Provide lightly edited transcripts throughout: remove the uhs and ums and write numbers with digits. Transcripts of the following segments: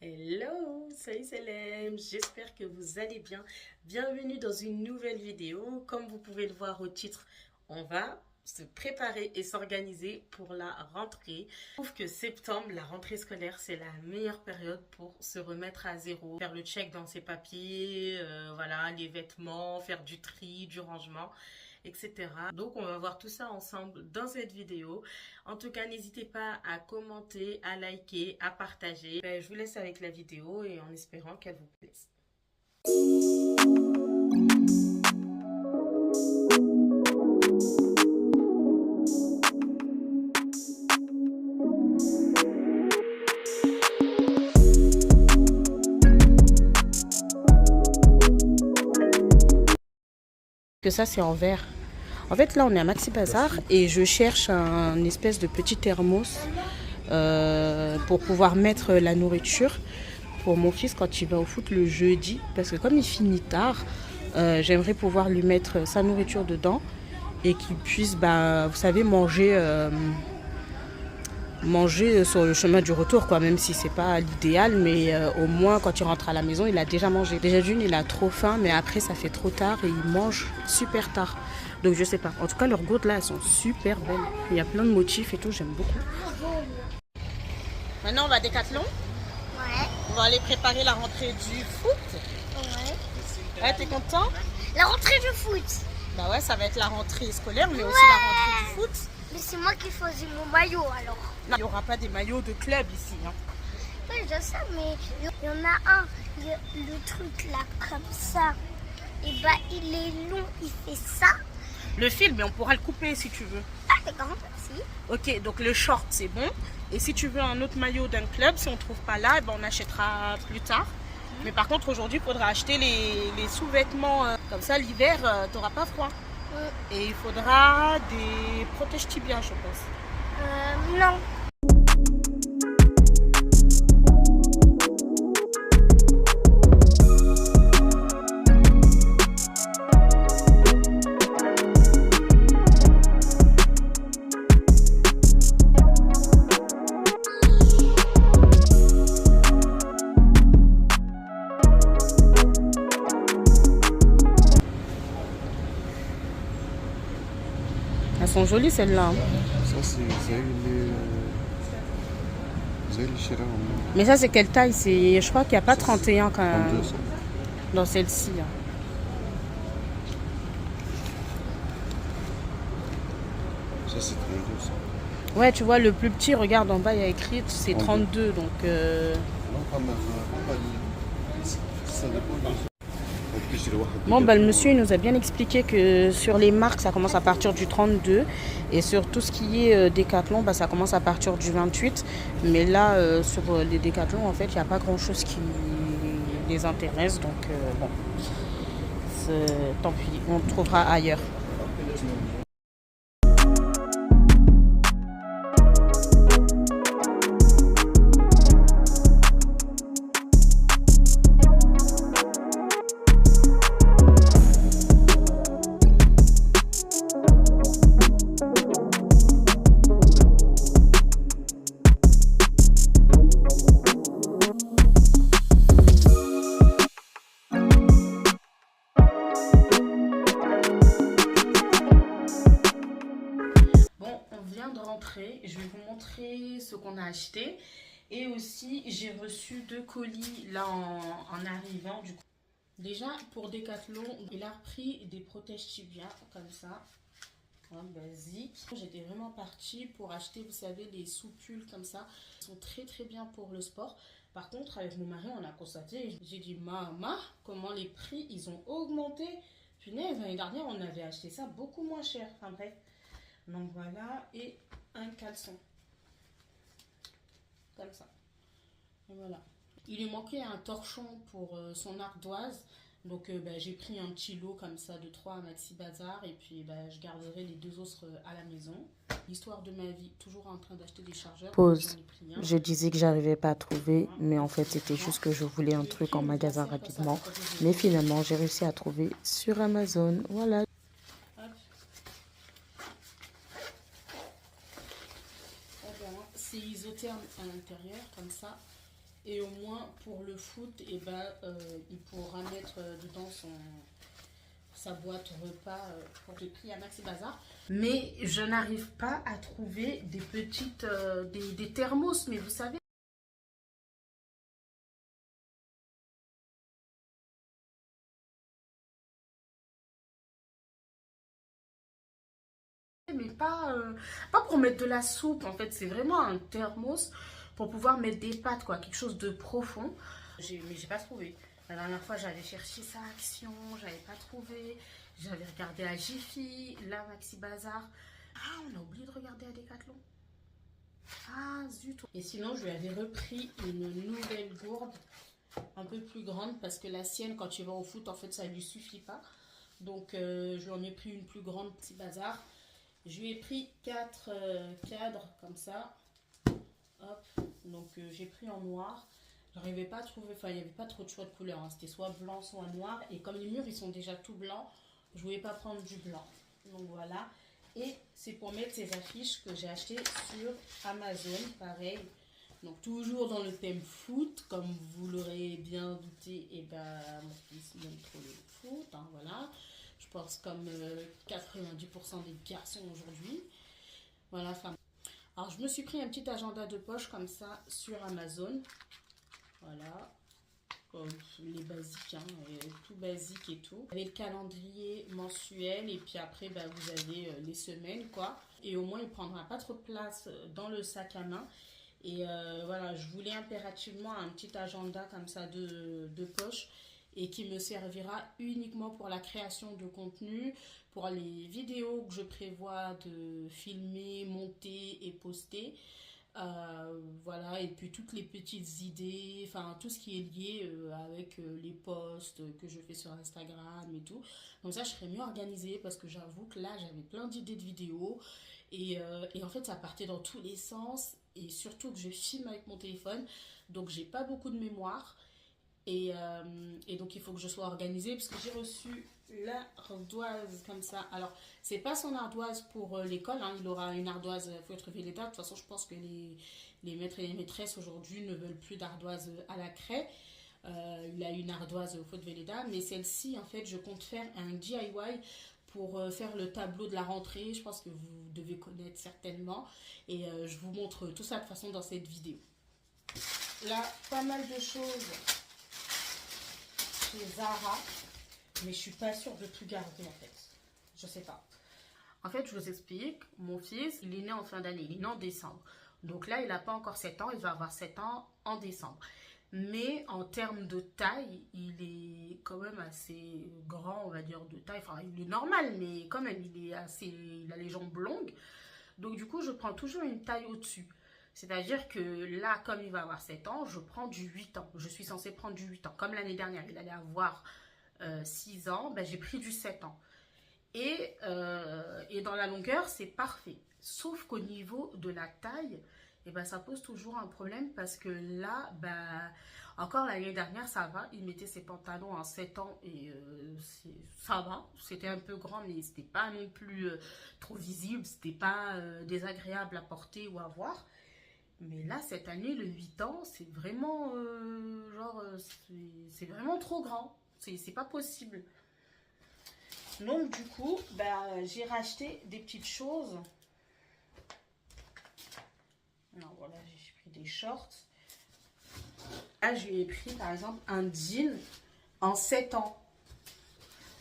Hello, salut Selem, j'espère que vous allez bien. Bienvenue dans une nouvelle vidéo. Comme vous pouvez le voir au titre, on va se préparer et s'organiser pour la rentrée. Je trouve que septembre, la rentrée scolaire, c'est la meilleure période pour se remettre à zéro, faire le check dans ses papiers, voilà, les vêtements, faire du tri, du rangement, etc. Donc on va voir tout ça ensemble dans cette vidéo. En tout cas, n'hésitez pas à commenter, à liker, à partager. Ben, je vous laisse avec la vidéo et en espérant qu'elle vous plaise. Que ça, c'est en verre. En fait, là, on est à Maxi Bazar et je cherche un espèce de petit thermos pour pouvoir mettre la nourriture pour mon fils quand il va au foot le jeudi. Parce que comme il finit tard, j'aimerais pouvoir lui mettre sa nourriture dedans et qu'il puisse, vous savez, manger sur le chemin du retour, quoi, même si c'est pas l'idéal, mais au moins quand il rentre à la maison, il a déjà mangé. Déjà d'une, il a trop faim, mais après ça fait trop tard et il mange super tard. Donc je sais pas. En tout cas, leurs gourdes là, elles sont super belles. Il y a plein de motifs et tout, j'aime beaucoup. Maintenant, on va à Decathlon. Ouais, On va aller préparer la rentrée du foot. ouais. Ouais, t'es content? La rentrée du foot. Bah ouais, ça va être la rentrée scolaire, mais aussi la rentrée du foot. Mais c'est moi qui choisis mon maillot alors. Non, il n'y aura pas des maillots de club ici, hein. Oui, je sais, mais il y en a un. Le truc là, comme ça. Et bah, il est long, il fait ça. Le fil, mais on pourra le couper si tu veux. Ah, d'accord, merci. Ok, donc le short, c'est bon. Et si tu veux un autre maillot d'un club, si on ne trouve pas là, on achètera plus tard. Mais par contre, aujourd'hui, il faudra acheter les sous-vêtements. Comme ça, l'hiver, tu n'auras pas froid. Et il faudra des protège-tibias, je pense. Non. Elles sont jolies, celles-là. Ça, c'est زي اللي شراهم Mais ça, c'est quelle taille? Je crois qu'il n'y a pas 31 quand même 32 ça. dans celle-ci. Ça, c'est 32 ça. Ouais, tu vois, le plus petit, regarde en bas, il y a écrit, c'est 32. Donc, Non, pas mal. Ça dépend de... En plus, j'ai le واحد bon, le monsieur il nous a bien expliqué que sur les marques, ça commence à partir du 32. Et sur tout ce qui est Décathlon, ça commence à partir du 28. Mais là, sur les Décathlon, en fait, il n'y a pas grand-chose qui les intéresse. Donc, bon, tant pis, on le trouvera ailleurs. Bon, on vient de rentrer. Je vais vous montrer ce qu'on a acheté. Et aussi, j'ai reçu 2 colis là en arrivant. Du coup. Déjà, pour Decathlon, il a repris des protège-tibias comme ça. Basique. J'étais vraiment partie pour acheter, vous savez, les soupules comme ça. Ils sont très très bien pour le sport. Par contre, avec mon mari, on a constaté, j'ai dit, maman, comment les prix, ils ont augmenté. Punaise, l'année dernière, on avait acheté ça beaucoup moins cher. Enfin bref. Donc voilà, et un caleçon. Comme ça. Et voilà. Il lui manquait un torchon pour son ardoise. Donc j'ai pris un petit lot comme ça de 3 à Maxi Bazar. Et puis je garderai les 2 autres à la maison. L'histoire de ma vie, toujours en train d'acheter des chargeurs. Pause. Je disais que j'arrivais pas à trouver. Mais en fait c'était juste que je voulais un truc en magasin rapidement. Mais finalement j'ai réussi à trouver sur Amazon. Voilà. C'est isotherme à l'intérieur, comme ça. Et au moins pour le foot, et ben, il pourra mettre dedans sa boîte repas pour le prix à Maxi Bazar. Mais je n'arrive pas à trouver des petites des thermos, mais vous savez. Mais pas pour mettre de la soupe, en fait, c'est vraiment un thermos pour pouvoir mettre des pâtes, quoi, quelque chose de profond. Mais j'ai pas trouvé. La dernière fois, j'avais cherché ça à Action, j'avais pas trouvé. J'avais regardé à Jiffy, là, Maxi Bazar. Ah, on a oublié de regarder à Decathlon. Ah, zut. Et sinon, je lui avais repris une nouvelle gourde, un peu plus grande, parce que la sienne, quand tu vas au foot, en fait, ça lui suffit pas. Donc, je lui en ai pris une plus grande, Petit Bazar. Je lui ai pris 4 cadres comme ça. Hop. Donc j'ai pris en noir. J'arrivais pas à trouver, enfin il n'y avait pas trop de choix de couleurs. Hein. C'était soit blanc, soit noir. Et comme les murs ils sont déjà tout blancs, je voulais pas prendre du blanc. Donc voilà. Et c'est pour mettre ces affiches que j'ai achetées sur Amazon. Pareil. Donc toujours dans le thème foot. Comme vous l'aurez bien douté, et ben mon fils il aime trop le foot. Hein, voilà. Je pense comme 90% des garçons aujourd'hui. Voilà, enfin. Alors, je me suis pris un petit agenda de poche comme ça sur Amazon. Voilà. Comme les basiques, hein, tout basique et tout. Vous avez le calendrier mensuel et puis après, bah, vous avez les semaines, quoi. Et au moins, il ne prendra pas trop de place dans le sac à main. Et voilà, je voulais impérativement un petit agenda comme ça de poche et qui me servira uniquement pour la création de contenu, pour les vidéos que je prévois de filmer, monter et poster. Voilà, et puis toutes les petites idées, enfin tout ce qui est lié avec les posts que je fais sur Instagram et tout. Comme ça, je serais mieux organisée parce que j'avoue que là, j'avais plein d'idées de vidéos et en fait, ça partait dans tous les sens et surtout que je filme avec mon téléphone, donc j'ai pas beaucoup de mémoire. Et donc il faut que je sois organisée parce que j'ai reçu l'ardoise comme ça. Alors c'est pas son ardoise pour l'école, hein. Il aura une ardoise feutre Velleda. De toute façon je pense que les maîtres et les maîtresses aujourd'hui ne veulent plus d'ardoise à la craie. Il a une ardoise feutre Velleda, mais celle-ci en fait je compte faire un DIY pour faire le tableau de la rentrée. Je pense que vous devez connaître certainement et je vous montre tout ça de toute façon dans cette vidéo. Là pas mal de choses chez Zara, mais je suis pas sûre de tout garder en fait. Je sais pas. En fait, je vous explique, mon fils, il est né en fin d'année, il est né en décembre. Donc là, il n'a pas encore 7 ans, il va avoir 7 ans en décembre. Mais en termes de taille, il est quand même assez grand, on va dire, de taille. Enfin, il est normal, mais quand même, il a les jambes longues. Donc du coup, je prends toujours une taille au-dessus. C'est-à-dire que là, comme il va avoir 7 ans, je prends du 8 ans. Je suis censée prendre du 8 ans. Comme l'année dernière, il allait avoir 6 ans, ben, j'ai pris du 7 ans. Et dans la longueur, c'est parfait. Sauf qu'au niveau de la taille, eh ben, ça pose toujours un problème parce que là, ben, encore l'année dernière, ça va. Il mettait ses pantalons en 7 ans et ça va. C'était un peu grand, mais c'était pas non plus trop visible. C'était pas désagréable à porter ou à voir. Mais là, cette année, le 8 ans, c'est vraiment, c'est vraiment trop grand. C'est pas possible. Donc, du coup, bah, j'ai racheté des petites choses. Non, voilà, j'ai pris des shorts. Là, je lui ai pris, par exemple, un jean en 7 ans.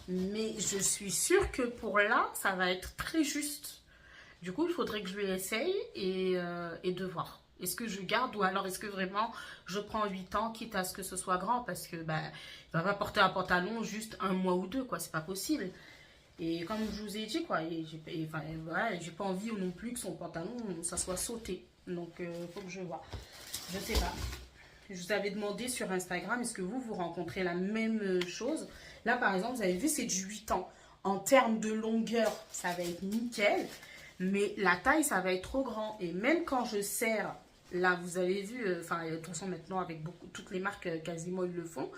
Mais je suis sûre que pour là, ça va être très juste. Du coup, il faudrait que je lui essaye et de voir. Est-ce que je garde ou alors est-ce que vraiment je prends 8 ans quitte à ce que ce soit grand parce que bah, il va pas porter un pantalon juste un mois ou deux, quoi, c'est pas possible. Et comme je vous ai dit, quoi, voilà, j'ai pas envie non plus que son pantalon, ça soit sauté. Donc, faut que je vois. Je sais pas. Je vous avais demandé sur Instagram, est-ce que vous rencontrez la même chose? Là, par exemple, vous avez vu, c'est du 8 ans. En termes de longueur, ça va être nickel. Mais la taille, ça va être trop grand. Et même quand je serre, là, vous avez vu, de toute façon, maintenant, avec toutes les marques, quasiment, ils le font.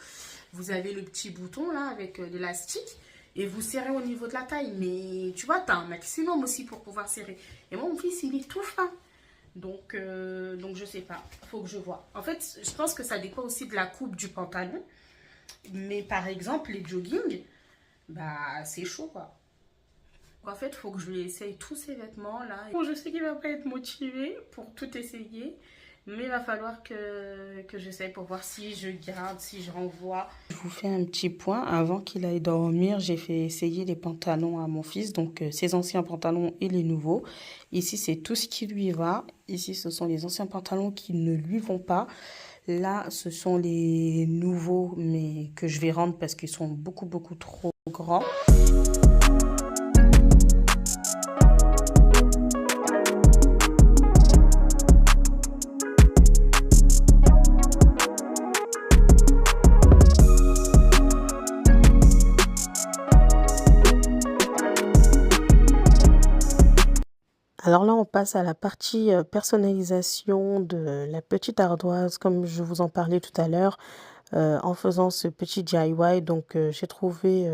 Vous avez le petit bouton, là, avec l'élastique. Et vous serrez au niveau de la taille. Mais tu vois, tu as un maximum aussi pour pouvoir serrer. Et moi, mon fils, il est tout fin. Donc je sais pas, faut que je vois. En fait, je pense que ça dépend aussi de la coupe du pantalon. Mais par exemple, les joggings, bah c'est chaud quoi. En fait, il faut que je lui essaye tous ces vêtements là. Bon, je sais qu'il va pas être motivé pour tout essayer. Mais il va falloir que j'essaye pour voir si je garde, si je renvoie. Je vous fais un petit point. Avant qu'il aille dormir, j'ai fait essayer les pantalons à mon fils. Donc, ses anciens pantalons et les nouveaux. Ici, c'est tout ce qui lui va. Ici, ce sont les anciens pantalons qui ne lui vont pas. Là, ce sont les nouveaux, mais que je vais rendre parce qu'ils sont beaucoup, beaucoup trop grands. Alors là, on passe à la partie personnalisation de la petite ardoise, comme je vous en parlais tout à l'heure, en faisant ce petit DIY. Donc, j'ai trouvé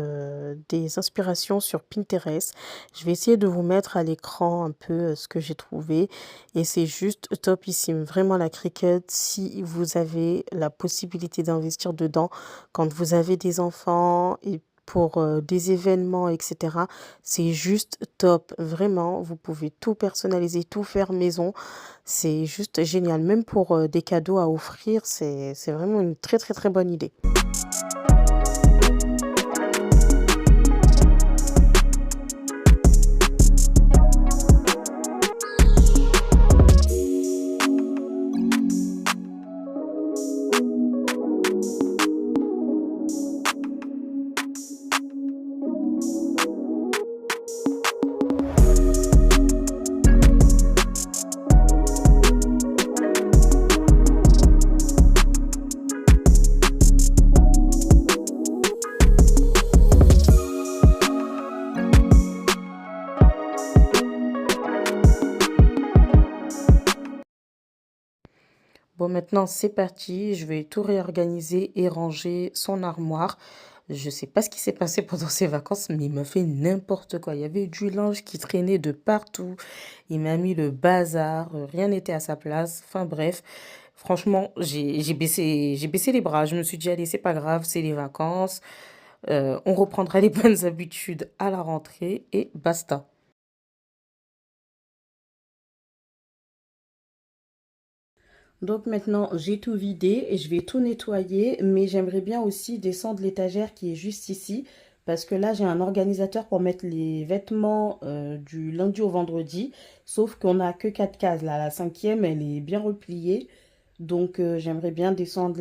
des inspirations sur Pinterest. Je vais essayer de vous mettre à l'écran un peu ce que j'ai trouvé. Et c'est juste topissime. Vraiment, la Cricut, si vous avez la possibilité d'investir dedans, quand vous avez des enfants et pour des événements, etc. C'est juste top. Vraiment, vous pouvez tout personnaliser, tout faire maison. C'est juste génial. Même pour des cadeaux à offrir, c'est vraiment une très, très, très bonne idée. Bon, maintenant, c'est parti. Je vais tout réorganiser et ranger son armoire. Je sais pas ce qui s'est passé pendant ces vacances, mais il m'a fait n'importe quoi. Il y avait du linge qui traînait de partout. Il m'a mis le bazar. Rien n'était à sa place. Enfin bref, franchement, j'ai baissé les bras. Je me suis dit, allez, c'est pas grave, c'est les vacances. On reprendra les bonnes habitudes à la rentrée et basta. Donc maintenant, j'ai tout vidé et je vais tout nettoyer, mais j'aimerais bien aussi descendre l'étagère qui est juste ici, parce que là, j'ai un organisateur pour mettre les vêtements du lundi au vendredi, sauf qu'on n'a que 4 cases. Là, la cinquième, elle est bien repliée, donc j'aimerais bien descendre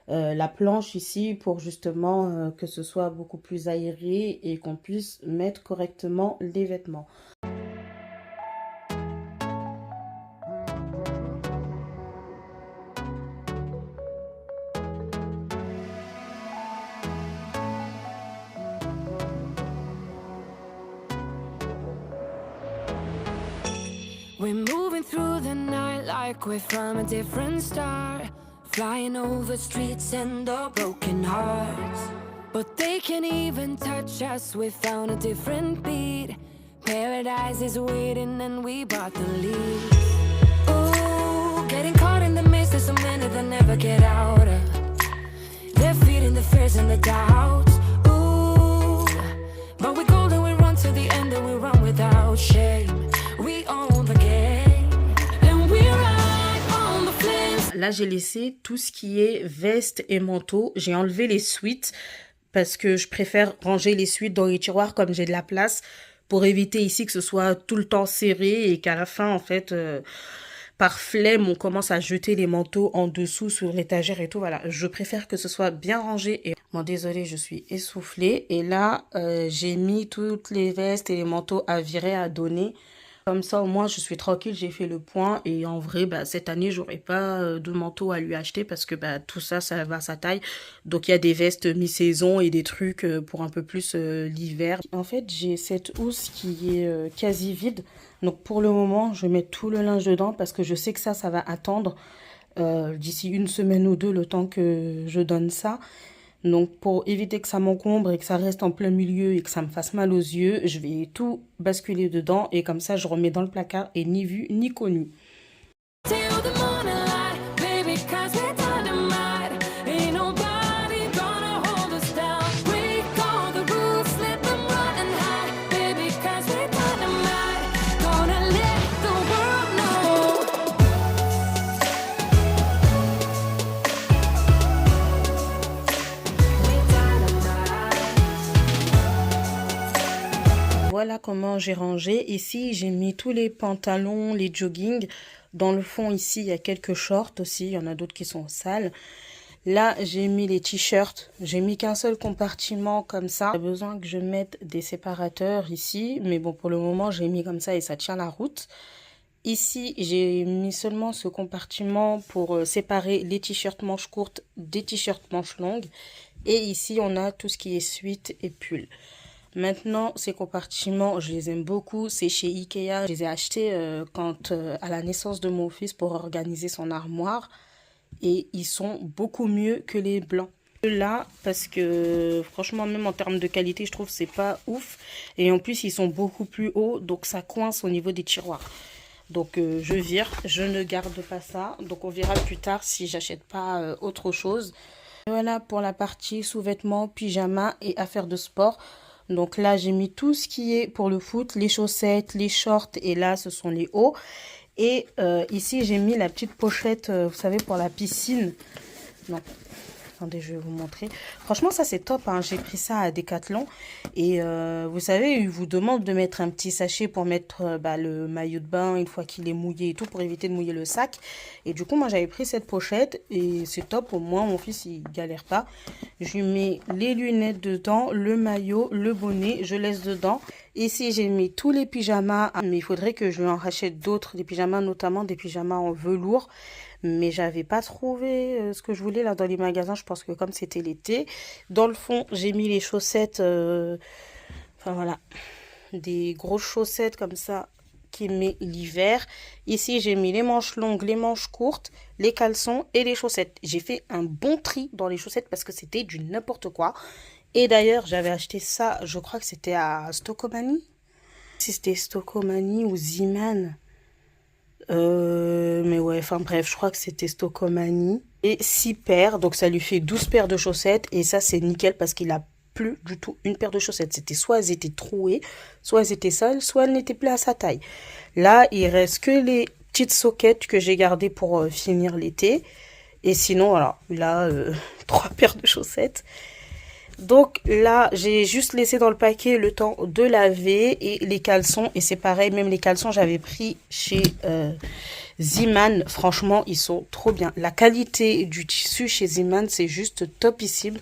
la planche ici pour justement que ce soit beaucoup plus aéré et qu'on puisse mettre correctement les vêtements. We're moving through the night like we're from a different star, flying over streets and our broken hearts. But they can't even touch us, we found a different beat. Paradise is waiting and we bought the lead. Ooh, getting caught in the mist, there's so many that never get out of. They're feeding the fears and the doubts. Ooh, but we're golden, we run to the end and we run without shame. We own the game and we ride on the flames. Là, j'ai laissé tout ce qui est veste et manteau. J'ai enlevé les suites parce que je préfère ranger les suites dans les tiroirs comme j'ai de la place pour éviter ici que ce soit tout le temps serré et qu'à la fin, en fait, par flemme, on commence à jeter les manteaux en dessous sur l'étagère et tout. Voilà, je préfère que ce soit bien rangé. Et bon, désolée, je suis essoufflée. Et là, j'ai mis toutes les vestes et les manteaux à virer, à donner. Comme ça, au moins, je suis tranquille, j'ai fait le point. Et en vrai, bah, cette année, j'aurai pas de manteau à lui acheter parce que bah, tout ça, ça va à sa taille. Donc, il y a des vestes mi-saison et des trucs pour un peu plus l'hiver. En fait, j'ai cette housse qui est quasi vide. Donc, pour le moment, je mets tout le linge dedans parce que je sais que ça va attendre d'ici une semaine ou deux, le temps que je donne ça. Donc pour éviter que ça m'encombre et que ça reste en plein milieu et que ça me fasse mal aux yeux, je vais tout basculer dedans et comme ça je remets dans le placard et ni vu ni connu. Voilà comment j'ai rangé. Ici, j'ai mis tous les pantalons, les joggings. Dans le fond, ici, il y a quelques shorts aussi. Il y en a d'autres qui sont sales. Là, j'ai mis les t-shirts. J'ai mis qu'un seul compartiment comme ça. J'ai besoin que je mette des séparateurs ici. Mais bon, pour le moment, j'ai mis comme ça et ça tient la route. Ici, j'ai mis seulement ce compartiment pour séparer les t-shirts manches courtes des t-shirts manches longues. Et ici, on a tout ce qui est suite et pull. Maintenant, ces compartiments, je les aime beaucoup. C'est chez Ikea. Je les ai achetés à la naissance de mon fils pour organiser son armoire. Et ils sont beaucoup mieux que les blancs. Là, parce que franchement, même en termes de qualité, je trouve que c'est pas ouf. Et en plus, ils sont beaucoup plus hauts. Donc, ça coince au niveau des tiroirs. Donc, je vire. Je ne garde pas ça. Donc, on verra plus tard si j'achète pas autre chose. Voilà pour la partie sous-vêtements, pyjama et affaires de sport. Donc là, j'ai mis tout ce qui est pour le foot, les chaussettes, les shorts et là, ce sont les hauts. Et ici, j'ai mis la petite pochette, vous savez, pour la piscine. Non, attendez, je vais vous montrer. Franchement, ça, c'est top, hein. J'ai pris ça à Decathlon. Et vous savez, ils vous demandent de mettre un petit sachet pour mettre le maillot de bain une fois qu'il est mouillé et tout, pour éviter de mouiller le sac. Et du coup, moi, j'avais pris cette pochette et c'est top. Au moins, mon fils, il galère pas. Je lui mets les lunettes dedans, le maillot, le bonnet, je laisse dedans. Ici, j'ai mis tous les pyjamas, mais il faudrait que je lui en rachète d'autres, des pyjamas, notamment des pyjamas en velours. Mais j'avais pas trouvé ce que je voulais là dans les magasins. Je pense que comme c'était l'été. Dans le fond, j'ai mis les chaussettes. Enfin voilà. Des grosses chaussettes comme ça qui met l'hiver. Ici, j'ai mis les manches longues, les manches courtes, les caleçons et les chaussettes. J'ai fait un bon tri dans les chaussettes parce que c'était du n'importe quoi. Et d'ailleurs, j'avais acheté ça, je crois que c'était à Stocomanie. Si c'était Stocomanie ou Ziman. Mais ouais, enfin bref, je crois que c'était Stocomanie. Et 6 paires, donc ça lui fait 12 paires de chaussettes. Et ça, c'est nickel parce qu'il a plus du tout une paire de chaussettes. C'était soit elles étaient trouées, soit elles étaient sales, soit elles n'étaient plus à sa taille. Là, il reste que les petites soquettes que j'ai gardées pour finir l'été. Et sinon, voilà, là, 3 paires de chaussettes. Donc là, j'ai juste laissé dans le paquet le temps de laver et les caleçons. Et c'est pareil, même les caleçons, j'avais pris chez Ziman. Franchement, ils sont trop bien. La qualité du tissu chez Ziman, c'est juste topissime.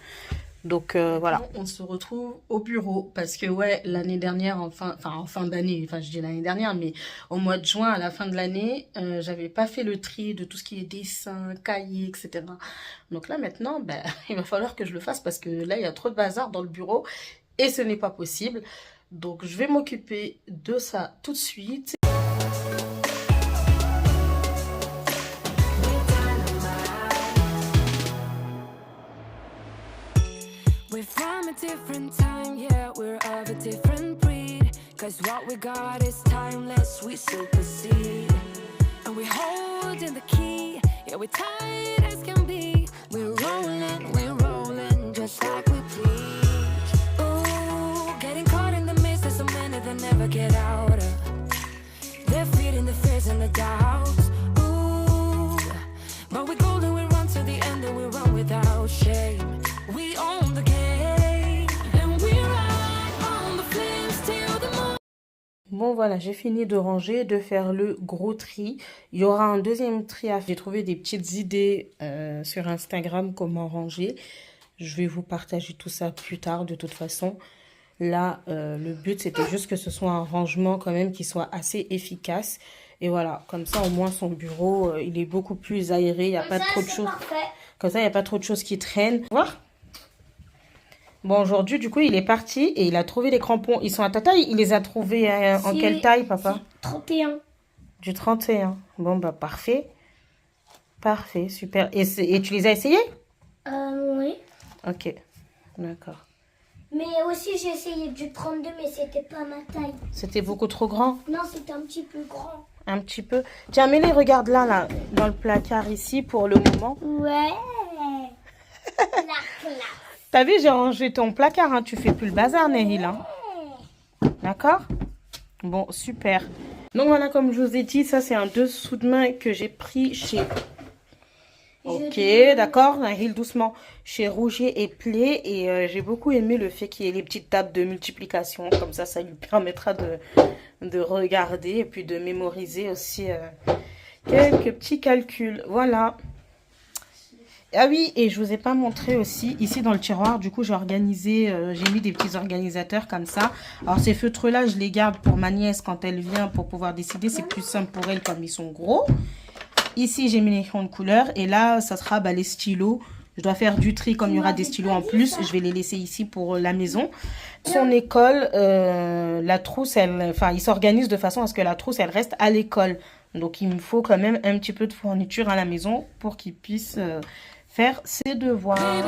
Donc voilà. On se retrouve au bureau parce que ouais, l'année dernière, en fin d'année, enfin je dis l'année dernière, mais au mois de juin, à la fin de l'année, j'avais pas fait le tri de tout ce qui est dessin, cahier, etc. Donc là maintenant, il va falloir que je le fasse parce que là, il y a trop de bazar dans le bureau et ce n'est pas possible. Donc je vais m'occuper de ça tout de suite. We're from a different time, yeah, we're of a different breed. Cause what we got is timeless, we supersede. And we're holding the key, yeah, we're tight as can be. We're rolling, just like we preach. Ooh, getting caught in the mist, there's so many that never get out of. They're feeding the fears and the doubts. Ooh, but we're golden, we run to the end and we run without shame. We own the game and we ride on the flames till the morning. Bon voilà, j'ai fini de ranger, de faire le gros tri. Il y aura un deuxième tri à faire. J'ai trouvé des petites idées sur Instagram comment ranger. Je vais vous partager tout ça plus tard de toute façon. Là, le but c'était juste que ce soit un rangement quand même qui soit assez efficace. Et voilà, comme ça au moins son bureau, il est beaucoup plus aéré. Il n'y a pas trop de choses. Comme ça, il n'y a pas trop de choses qui traînent. Voir. Bon, aujourd'hui, du coup, il est parti et il a trouvé les crampons. Ils sont à ta taille? Il les a trouvés en quelle taille, papa? 31. Du 31. Bon, bah, parfait. Parfait, super. Et tu les as essayés? Oui. Ok. D'accord. Mais aussi, j'ai essayé du 32, mais c'était pas ma taille. C'était beaucoup trop grand? Non, c'était un petit peu grand. Un petit peu. Tiens, mets-les, regarde là, dans le placard ici pour le moment. Ouais. La classe. T'as vu, j'ai rangé ton placard, hein. Tu fais plus le bazar, Nehil, hein. D'accord? Bon, super. Donc voilà, comme je vous ai dit, ça c'est un dessous de main que j'ai pris chez... Ok, d'accord, Nehil, doucement. Chez Rouget et Play. Et j'ai beaucoup aimé le fait qu'il y ait les petites tables de multiplication. Comme ça lui permettra de regarder et puis de mémoriser aussi quelques petits calculs. Voilà. Ah oui, et je vous ai pas montré aussi, ici dans le tiroir, du coup j'ai organisé, j'ai mis des petits organisateurs comme ça. Alors ces feutres-là, je les garde pour ma nièce quand elle vient pour pouvoir décider. C'est plus simple pour elle comme ils sont gros. Ici, j'ai mis les crayons de couleur et là, ça sera les stylos. Je dois faire du tri comme il y aura des stylos en plus. Je vais les laisser ici pour la maison. Son école, la trousse, il s'organise de façon à ce que la trousse, elle reste à l'école. Donc, il me faut quand même un petit peu de fourniture à la maison pour qu'il puisse faire ses devoirs.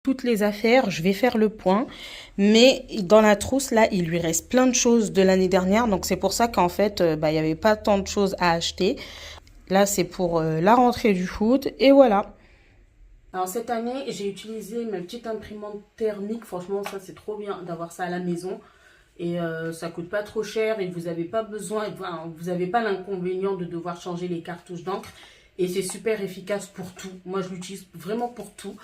Toutes les affaires, je vais faire le point, mais dans la trousse là il lui reste plein de choses de l'année dernière, donc c'est pour ça qu'en fait il n'y avait pas tant de choses à acheter. Là c'est pour la rentrée du foot et voilà. Alors cette année j'ai utilisé ma petite imprimante thermique, franchement ça c'est trop bien d'avoir ça à la maison et ça coûte pas trop cher et vous n'avez pas besoin, vous n'avez pas l'inconvénient de devoir changer les cartouches d'encre et c'est super efficace pour tout. Moi je l'utilise vraiment pour tout.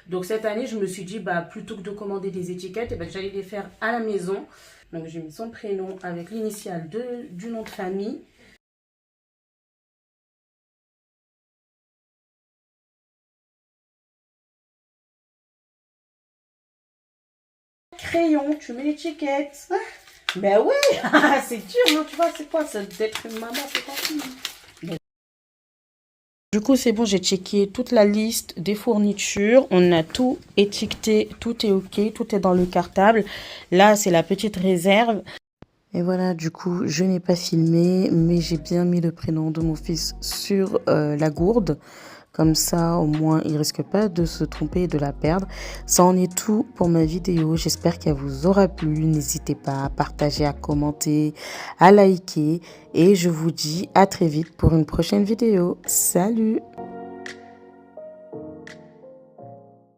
Donc cette année, je me suis dit, plutôt que de commander des étiquettes, j'allais les faire à la maison. Donc j'ai mis son prénom avec l'initiale du nom de famille. Crayon, tu mets l'étiquette. Ben oui, c'est dur, hein, tu vois, c'est quoi ça d'être une maman, c'est pas fini. Du coup, c'est bon, j'ai checké toute la liste des fournitures. On a tout étiqueté, tout est ok, tout est dans le cartable. Là, c'est la petite réserve. Et voilà, du coup, je n'ai pas filmé, mais j'ai bien mis le prénom de mon fils sur la gourde. Comme ça, au moins, il risque pas de se tromper et de la perdre. Ça en est tout pour ma vidéo. J'espère qu'elle vous aura plu. N'hésitez pas à partager, à commenter, à liker. Et je vous dis à très vite pour une prochaine vidéo. Salut!